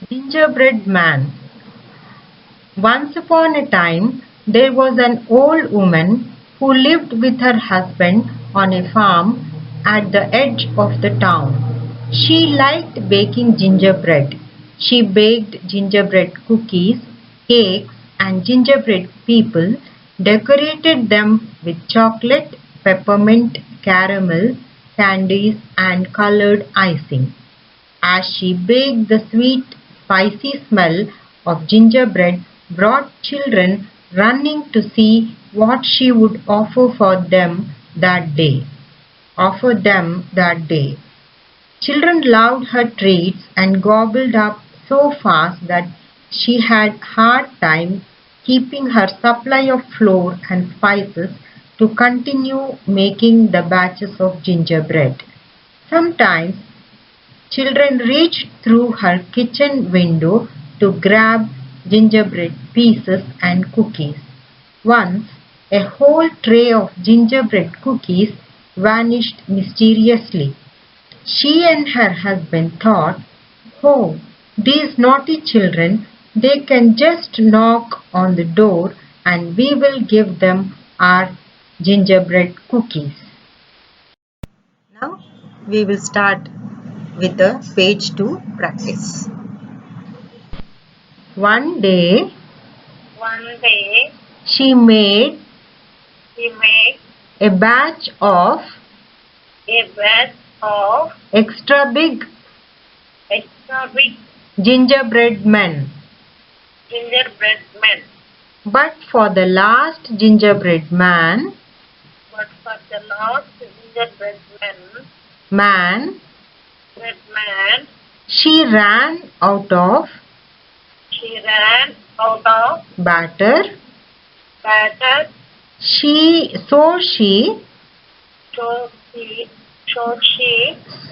Gingerbread Man. Once upon a time, there was an old woman who lived with her husband on a farm at the edge of the town. She liked baking gingerbread. She baked gingerbread cookies, cakes, and gingerbread people, decorated them with chocolate, peppermint, caramel, candies, and colored icing. As she baked, the sweet, spicy smell of gingerbread brought children running to see what she would offer them that day. Children loved her treats and gobbled up so fast that she had hard time keeping her supply of flour and spices to continue making the batches of gingerbread. Sometimes children reached through her kitchen window to grab gingerbread pieces and cookies. Once, a whole tray of gingerbread cookies vanished mysteriously. She and her husband thought, "Oh, these naughty children, they can just knock on the door and we will give them our gingerbread cookies." Now we will start with the page 2 practice. One day One day she made he made a batch of a batch of extra big gingerbread men. gingerbread men. But for the last gingerbread man, she ran out of batter.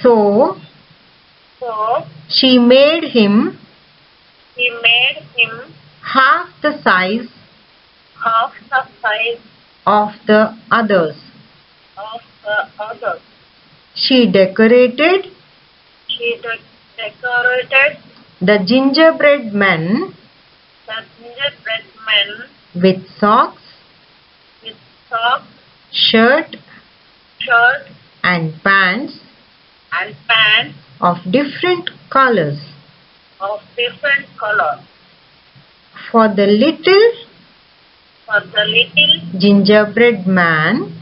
So she made him half the size of the others. She decorated the gingerbread men with socks, shirt, and pants of different colors. For the little gingerbread man,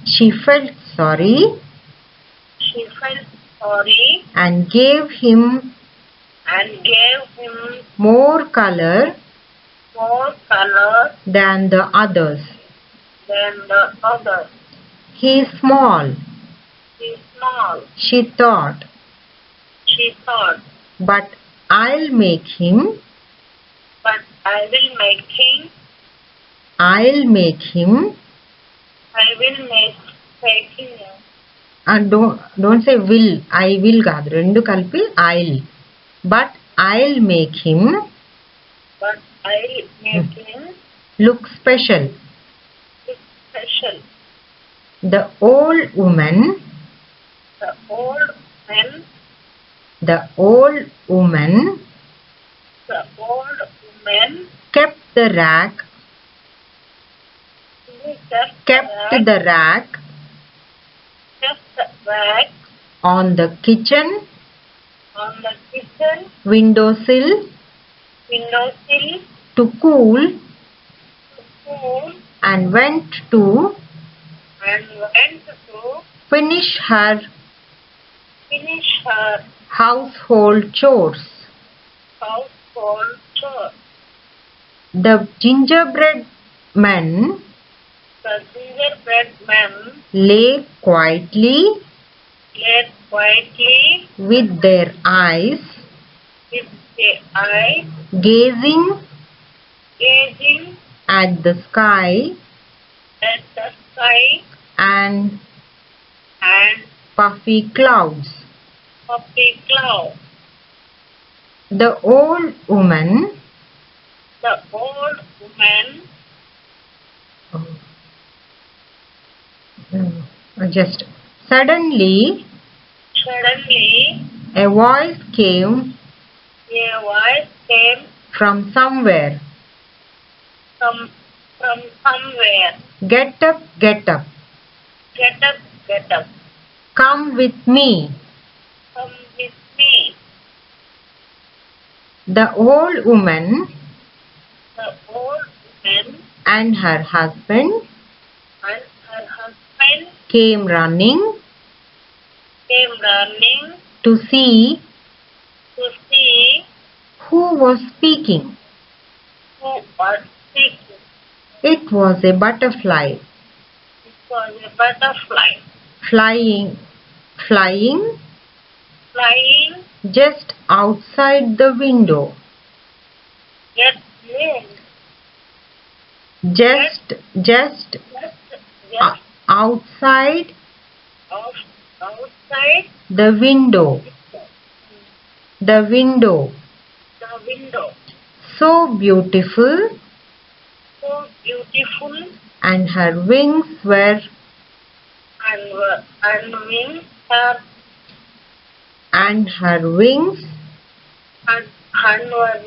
she felt sorry and gave him more color than the others. He is small, she thought, but I'll make him don't say will, I will కాదు రెండు కలిపి I'll, but I'll make him look special. The old woman kept the rack on the kitchen windowsill to cool and went to finish her household chores. The gingerbread men lay quietly with their eyes gazing at the sky and puffy clouds. The old woman just suddenly A voice came A voice came from somewhere. from somewhere. Get up, get up. Get up, get up. Come with me. Come with me. The old woman The old woman and her husband and her husband came running came running to see to see who was speaking. who was speaking. It was a butterfly It was a butterfly flying flying just outside the window. just in, Just just outside outside the window. The window. the window. So beautiful, So beautiful and her wings were and wings are and her wings and her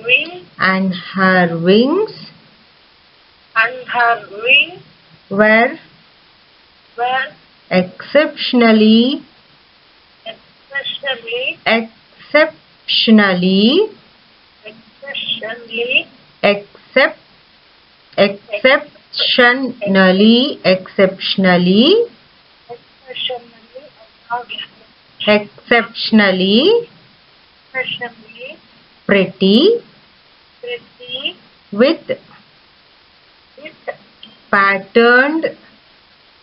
wings and her wings and her wings were were exceptionally exceptionally exceptionally exceptionally exceptionally exceptionally pretty pretty with with patterned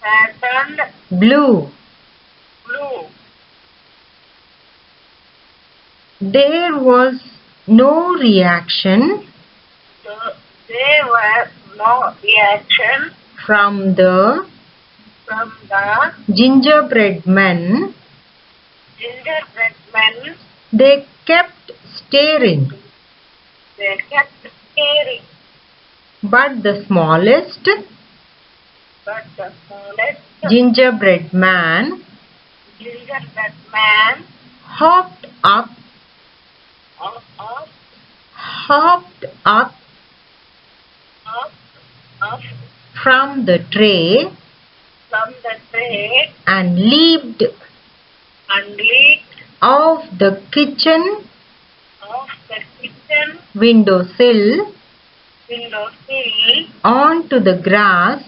patterned blue. blue. There was no reaction There were no reaction from the from the gingerbread men. gingerbread men. They kept staring, They kept staring, but the smallest but the smallest gingerbread man gingerbread man hopped up up, hopped up up, up from the tray from the tray and leaped and leaped off the kitchen off the kitchen windowsill windowsill onto the grass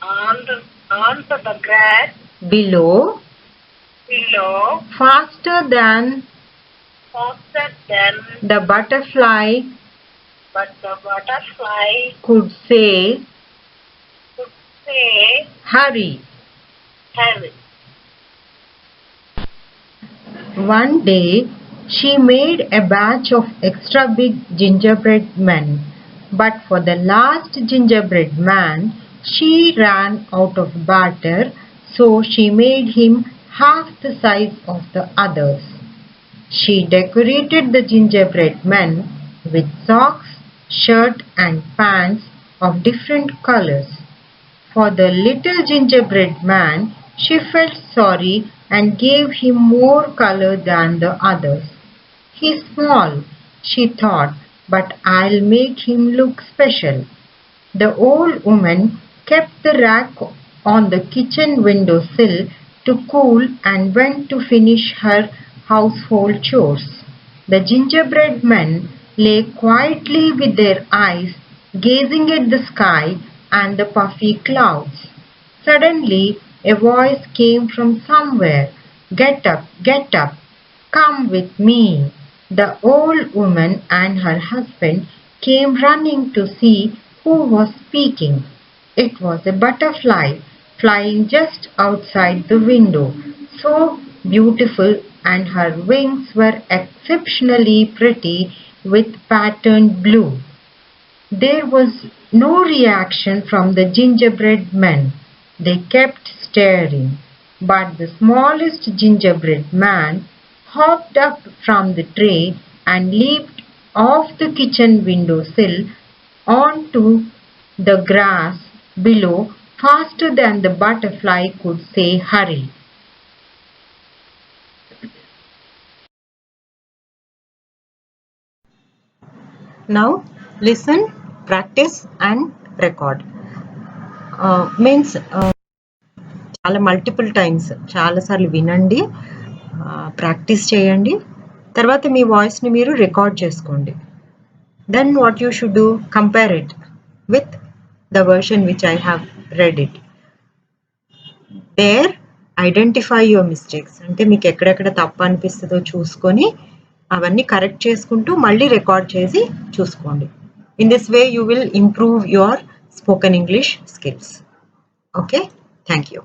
onto the grass below below faster than the butterfly but the butterfly could say, could say, hurry. hurry. One day she made a batch of extra big gingerbread men, but for the last gingerbread man she ran out of batter, so she made him half the size of the others. She decorated the gingerbread men with socks, shirt and pants of different colors. For the little gingerbread man, she felt sorry and gave him more color than the others. He's small, she thought, but I'll make him look special. The old woman kept the rack on the kitchen windowsill to cool and went to finish her household chores. The gingerbread men lay quietly with their eyes gazing at the sky and the puffy clouds. Suddenly a voice came from somewhere. Get up, come with me. The old woman and her husband came running to see who was speaking. It was a butterfly flying just outside the window, so beautiful, and her wings were exceptionally pretty with patterned blue. There was no reaction from the gingerbread men. They kept staring, but the smallest gingerbread man hopped up from the tray and leaped off the kitchen windowsill onto the grass below faster than the butterfly could say hurry. Now listen, practice and record. Means చాలా multiple times చాలాసార్లు వినండి, practice చేయండి, తర్వాత మీ వాయిస్ని మీరు record చేసుకోండి. Then what you should do, compare it with the version which I have read it. There identify your mistakes. అంటే మీకు ఎక్కడెక్కడ తప్పు అనిపిస్తుందో చూసుకొని అవన్నీ కరెక్ట్ చేసుకుంటూ మళ్ళీ రికార్డ్ చేసి చూసుకోండి. In this way you will improve your spoken English skills. Okay, thank you.